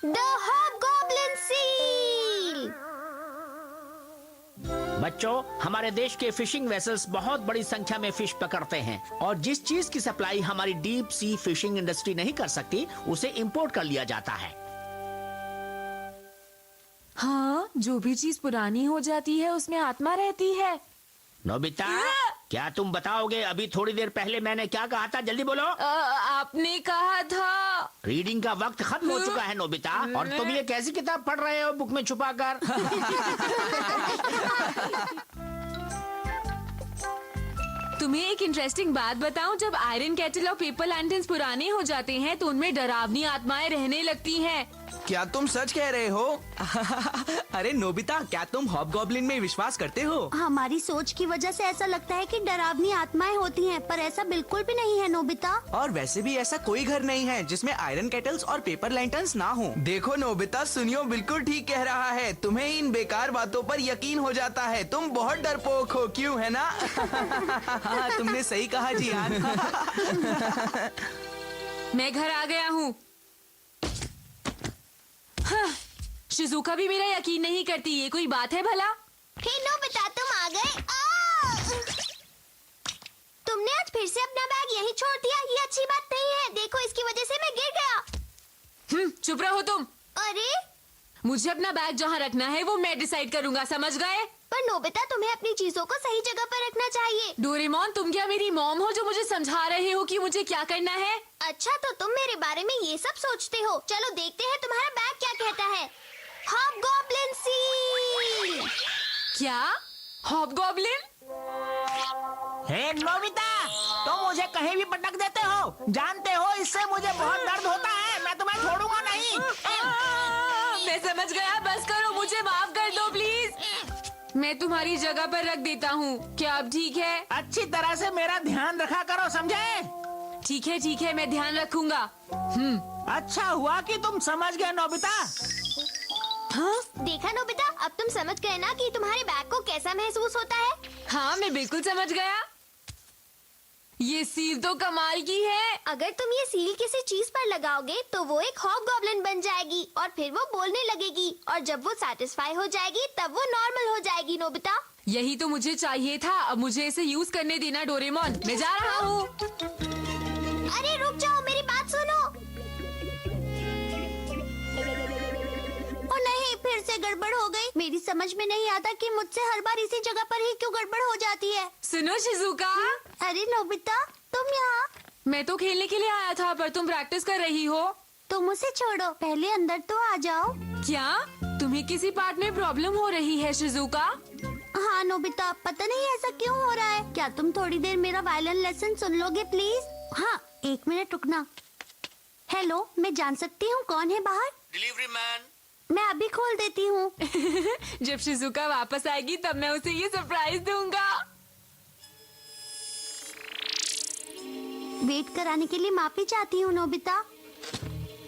The हॉबगॉब्लिन seal. बच्चों, हमारे देश के फिशिंग वेसल्स बहुत बड़ी संख्या में फिश पकड़ते हैं और जिस चीज की सप्लाई हमारी डीप सी फिशिंग इंडस्ट्री नहीं कर सकती उसे इंपोर्ट कर लिया जाता है। हाँ, जो भी चीज पुरानी हो जाती है उसमें आत्मा रहती है। नोबिता, क्या तुम बताओगे अभी थोड़ी देर पहले मैंने क्या कहा था? जल्दी बोलो। आपने कहा था। रीडिंग का वक्त खत्म हो चुका है नोबिता, और तुम ये कैसी किताब पढ़ रहे हो बुक में छुपाकर? तुम्हें एक इंटरेस्टिंग बात बताऊं, जब आयरन केटल और पेपर लैंटर्न्स पुराने हो जाते हैं तो उनमें डरावनी आत्माएं रहने लगती हैं। क्या तुम सच कह रहे हो? अरे नोबिता, क्या तुम हॉबगॉब्लिन में विश्वास करते हो? हमारी सोच की वजह से ऐसा लगता है कि डरावनी आत्माएं होती हैं, पर ऐसा बिल्कुल भी नहीं है नोबिता। और वैसे भी ऐसा कोई घर नहीं है जिसमें आयरन केटल्स और पेपर लैंटर्न्स ना हो। देखो नोबिता, सुनियो बिल्कुल ठीक कह रहा है। तुम्हें इन बेकार बातों पर यकीन हो जाता है। तुम बहुत डरपोक हो, क्यों है ना? हाँ, तुमने सही कहा जियान। मैं घर आ गया हूँ। हाँ, शिजुका भी मेरा यकीन नहीं करती। ये कोई बात है भला? हे नोबिता, तुम आ गए। तुमने आज फिर से अपना बैग यहीं छोड़ दिया। ये अच्छी बात नहीं है। देखो, इसकी वजह से मैं गिर गया। चुप रहो तुम। अरे, मुझे अपना बैग जहाँ रखना है वो मैं डिसाइड करूंगा, समझ गए? पर नोबिता, तुम्हें अपनी चीजों को सही जगह पर रखना चाहिए। डोरेमोन, तुम क्या मेरी मॉम हो जो मुझे समझा रहे हो कि मुझे क्या करना है? अच्छा, तो तुम मेरे बारे में ये सब सोचते हो। चलो देखते हैं तुम्हारा बैग क्या कहता है। हॉबगॉब्लिन सील। क्या? हॉबगॉब्लिन? हे नोबिता, तुम मुझे कहीं भी पटक देते हो। जानते हो इससे मुझे बहुत दर्द होता है। मैं तुम्हें छोड़ूंगा नहीं। मैं समझ गया, बस करो, मुझे माफ कर दो प्लीज। मैं तुम्हारी जगह पर रख देता हूँ। क्या अब ठीक है? अच्छी तरह से मेरा ध्यान रखा करो, समझे? ठीक है, मैं ध्यान रखूंगा। अच्छा हुआ कि तुम समझ गए नोबिता। हाँ? देखा नोबिता, अब तुम समझ गए ना कि तुम्हारे बैग को कैसा महसूस होता है। हाँ, मैं बिल्कुल समझ गया। ये सील तो कमाल की है। अगर तुम ये सील किसी चीज पर लगाओगे तो वो एक हॉबगॉब्लिन बन जाएगी और फिर वो बोलने लगेगी, और जब वो सेटिस्फाई हो जाएगी तब वो नॉर्मल हो जाएगी। नोबिता, यही तो मुझे चाहिए था। अब मुझे इसे यूज करने देना डोरेमोन। मैं जा रहा हूँ। अरे रुक जाओ, मेरी बात सुनो। ओ नहीं, फिर से गड़बड़ हो गई। मेरी समझ में नहीं आता कि मुझसे हर बार इसी जगह पर ही क्यों गड़बड़ हो जाती है। सुनो शिजुका। अरे नोबिता, तुम यहाँ? मैं तो खेलने के लिए आया था, पर तुम प्रैक्टिस कर रही हो। तुम उसे छोड़ो, पहले अंदर तो आ जाओ। क्या तुम्हें किसी पार्ट में प्रॉब्लम हो रही है शिजुका? हाँ नोबिता, पता नहीं ऐसा क्यों हो रहा है। क्या तुम थोड़ी देर मेरा वायलिन लेसन सुन लोगे प्लीज? हाँ, 1 मिनट रुकना। हेलो, मैं जान सकती हूँ कौन है बाहर? Delivery man. मैं अभी खोल देती हूँ। जब शिजुका वापस आएगी तब मैं उसे ये सरप्राइज दूंगा। वेट कराने के लिए माफी चाहती हूँ नोबिता।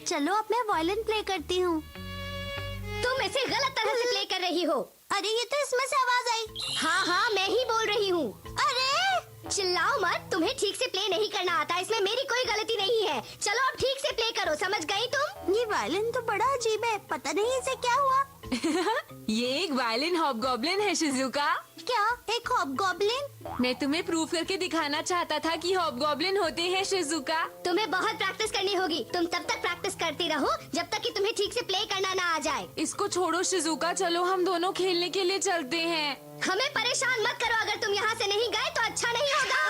चलो अब मैं वायलिन प्ले करती हूँ। तुम इसे गलत तरह से प्ले कर रही हो। अरे ये तो इसमें से आवाज आई। हाँ हाँ, मैं ही बोल रही हूँ। अरे चिल्लाओ मत, तुम्हें ठीक से प्ले नहीं करना आता। इसमें मेरी कोई गलती नहीं है। चलो अब ठीक से प्ले करो, समझ गई तुम? ये वायलिन तो बड़ा अजीब है, पता नहीं इसे क्या हुआ। ये एक वायलिन हॉबगॉब्लिन है शिजुका। क्या एक हॉबगॉब्लिन? मैं तुम्हें प्रूव करके दिखाना चाहता था कि हॉबगॉब्लिन होते हैं शिजुका। तुम्हें बहुत प्रैक्टिस करनी होगी। तुम तब तक प्रैक्टिस करती रहो जब तक कि तुम्हें ठीक से प्ले करना ना आ जाए। इसको छोड़ो शिजुका, चलो हम दोनों खेलने के लिए चलते हैं। हमें परेशान मत करो। अगर तुम यहाँ से नहीं गए तो अच्छा नहीं होगा।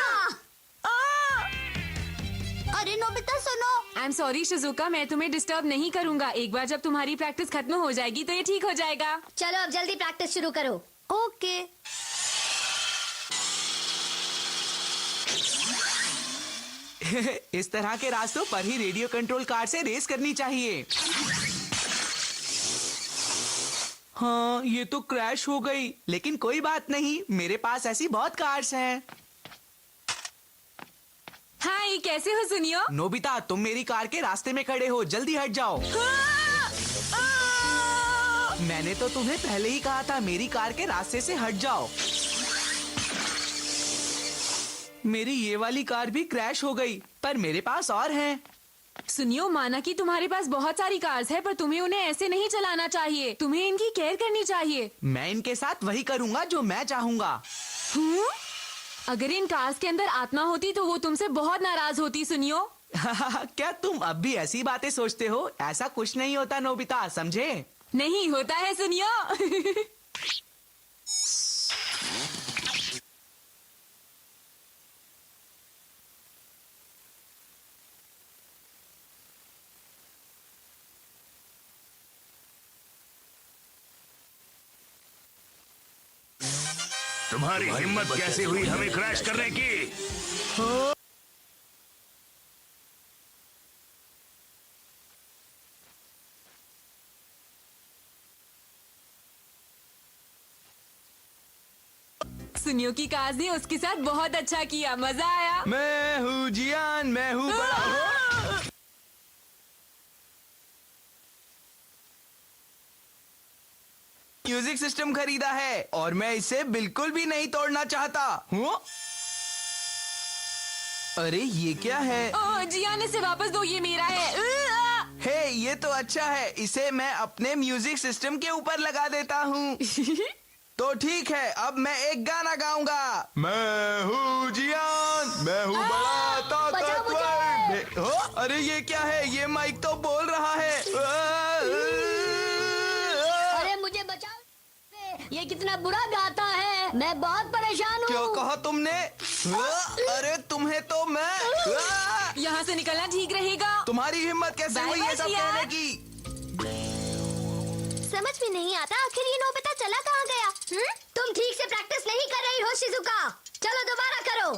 अरे नोबिता सुनो। आई एम सॉरी शिजुका, मैं तुम्हें डिस्टर्ब नहीं करूंगा। एक बार जब तुम्हारी प्रैक्टिस खत्म हो जाएगी तो ये ठीक हो जाएगा। चलो अब जल्दी प्रैक्टिस शुरू करो। ओके। इस तरह के रास्तों पर ही रेडियो कंट्रोल कार से रेस करनी चाहिए। हाँ, ये तो क्रैश हो गई, लेकिन कोई बात नहीं, मेरे पास ऐसी बहुत कार्स हैं। हाय, कैसे हो सुनियो? नोबिता, तुम मेरी कार के रास्ते में खड़े हो, जल्दी हट जाओ। मैंने तो तुम्हें पहले ही कहा था, मेरी कार के रास्ते से हट जाओ। मेरी ये वाली कार भी क्रैश हो गई, पर मेरे पास और हैं। सुनियो, माना कि तुम्हारे पास बहुत सारी कार्स है, पर तुम्हें उन्हें ऐसे नहीं चलाना चाहिए। तुम्हें इनकी केयर करनी चाहिए। मैं इनके साथ वही करूँगा जो मैं चाहूँगा। अगर इन कार्स के अंदर आत्मा होती तो वो तुमसे बहुत नाराज होती। सुनियो, क्या तुम अब भी ऐसी बातें सोचते हो? ऐसा कुछ नहीं होता नोबिता, समझे? नहीं होता है। सुनियो। तुम्हारी हिम्मत कैसे हुई हमें क्रैश करने की? सुनियो की कार्स ने उसके साथ बहुत अच्छा किया। मजा आया। मैं हूँ जियान, मैं हूँ बड़ा। म्यूजिक सिस्टम खरीदा है और मैं इसे बिल्कुल भी नहीं तोड़ना चाहता हूँ। अरे ये क्या है? ओह, जियान, इसे वापस दो, ये मेरा है। हे, ये तो अच्छा है। इसे मैं अपने म्यूजिक सिस्टम के ऊपर लगा देता हूँ। तो ठीक है, अब मैं एक गाना गाऊंगा। मैं हूँ जियान, मैं हूँ बड़ा ताकतवर। हो, अरे ये क्या है? ये माइक तो बोल रहा है। अरे मुझे बचाओ, ये कितना बुरा गाता है। मैं बहुत परेशान हूँ। क्यों कहा तुमने? अरे तुम्हें तो मैं यहाँ से निकलना ठीक रहेगा। तुम्हारी हिम्मत कैसे हुई ये सब कहने की? समझ में नहीं आता, आखिर ये नोबिता चला कहाँ गया? तुम ठीक से प्रैक्टिस नहीं कर रही हो शिजुका। चलो दोबारा करो।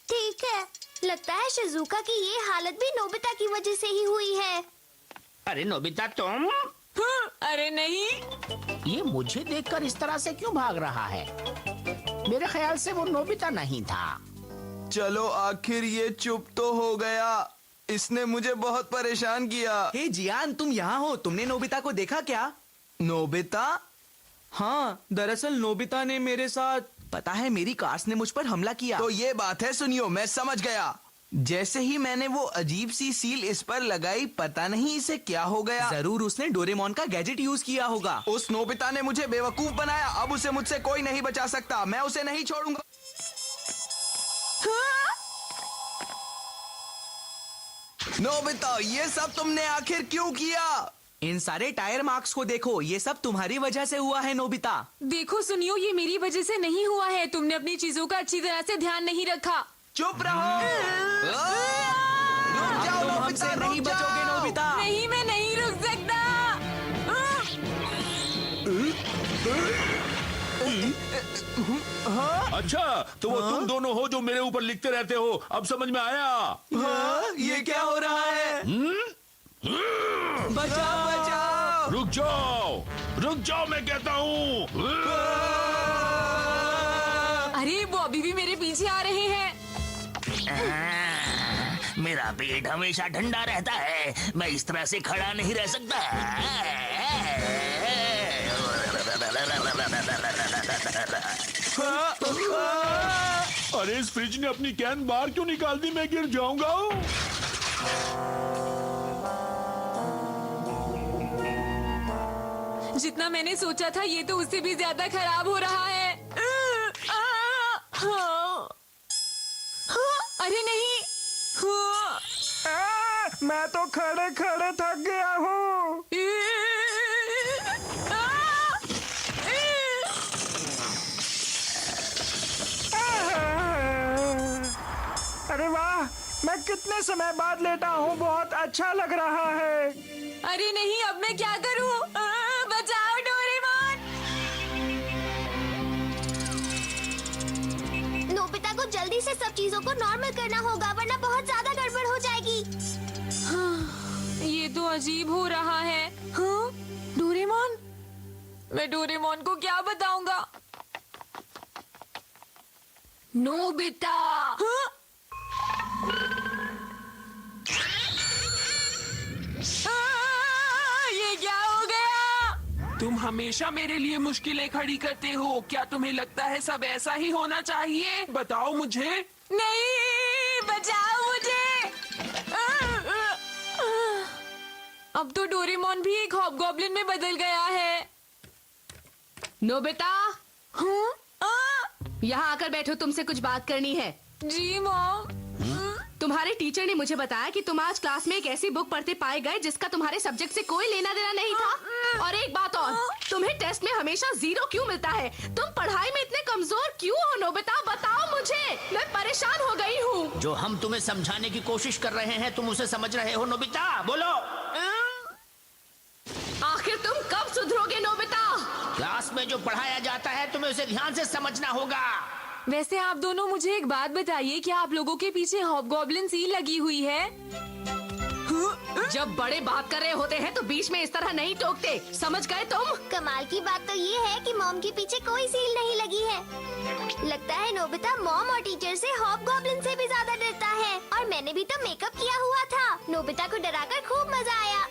ठीक है, लगता है शिजुका की ये हालत भी नोबिता की वजह से ही हुई है। अरे नोबिता, तुम? अरे नहीं। ये मुझे देखकर इस तरह से क्यों भाग रहा है? मेरे ख्याल से वो नोबिता नहीं था। चलो आखिर ये चुप तो हो गया। इसने मुझे बहुत परेशान किया। हे जियान, तुम यहाँ हो। तुमने नोबिता को देखा क्या? नोबिता? हाँ, दरअसल नोबिता ने मेरे साथ, पता है, मेरी कार्स ने मुझ पर हमला किया। तो ये बात है। सुनियो, मैं समझ गया। जैसे ही मैंने वो अजीब सी सील इस पर लगाई, पता नहीं इसे क्या हो गया। जरूर उसने डोरेमोन का गैजेट यूज किया होगा। उस नोबिता ने मुझे बेवकूफ बनाया। अब उसे मुझसे कोई नहीं बचा सकता। मैं उसे नहीं छोड़ूंगा। नोबिता, ये सब तुमने आखिर क्यों किया? इन सारे टायर मार्क्स को देखो। ये सब तुम्हारी वजह से हुआ है नोबिता। देखो सुनियो, ये मेरी वजह से नहीं हुआ है। तुमने अपनी चीजों का अच्छी तरह से ध्यान नहीं रखा। चुप रहो। रुक जाओ नोबिता, नहीं बचोगे नोबिता। नहीं, मैं नहीं रुक सकता। अच्छा, तो वो तुम दोनों हो जो मेरे ऊपर लिखते रहते हो। अब समझ में आया। हाँ, ये क्या हो रहा है? बचाओ बचाओ। रुक जाओ मैं कहता हूँ। अरे वो अभी भी मेरे पीछे आ रहे हैं। मेरा पेट हमेशा ठंडा रहता है। मैं इस तरह से खड़ा नहीं रह सकता। अरे इस फ्रिज ने अपनी कैन बाहर क्यों निकाल दी? मैं गिर जाऊंगा। जितना मैंने सोचा था, ये तो उससे भी ज्यादा खराब हो रहा है। अरे नहीं। मैं तो खड़े खड़े थक गया हूँ। अरे वाह, मैं कितने समय बाद लेटा हूँ। बहुत अच्छा लग रहा है। अरे नहीं, अब मैं क्या करूँ? बचाओ डोरेमोन। नोबिता को जल्दी से सब चीजों को नॉर्मल करना होगा, वरना बहुत ज्यादा गड़बड़ हो जाएगी। ये तो अजीब हो रहा है। हाँ? डोरेमोन? मैं डोरेमोन को क्या बताऊंगा? नोबिता! हाँ? ये क्या हो गया? तुम हमेशा मेरे लिए मुश्किलें खड़ी करते हो। क्या तुम्हें लगता है सब ऐसा ही होना चाहिए? बताओ मुझे। नहीं, बचाओ मुझे। अब तो डोरेमोन भी एक हॉबगॉब्लिन में बदल गया है। नोबिता, यहाँ आकर बैठो, तुमसे कुछ बात करनी है। जी मॉम। तुम्हारे टीचर ने मुझे बताया कि तुम आज क्लास में एक ऐसी बुक पढ़ते पाए गए जिसका तुम्हारे सब्जेक्ट से कोई लेना देना नहीं था। और एक बात और, तुम्हें टेस्ट में हमेशा 0 क्यों मिलता है? तुम पढ़ाई में इतने कमजोर क्यों हो नोबिता? बताओ मुझे, मैं परेशान हो गई हूँ। जो हम तुम्हें समझाने की कोशिश कर रहे हैं तुम उसे समझ रहे हो नोबिता? बोलो। आखिर तुम कब सुधरोगे नोबिता? क्लास में जो पढ़ाया जाता है तुम्हें उसे ध्यान से समझना होगा। वैसे आप दोनों मुझे एक बात बताइए, क्या आप लोगों के पीछे हॉबगॉब्लिन सी लगी हुई है? जब बड़े बात कर रहे होते हैं तो बीच में इस तरह नहीं टोकते, समझ गए तुम? कमाल की बात तो ये है कि मॉम के पीछे कोई सील नहीं लगी है। लगता है नोबिता मॉम और टीचर से हॉबगॉब्लिन से भी ज्यादा डरता है। और मैंने भी तो मेकअप किया हुआ था। नोबिता को डराकर खूब मजा आया।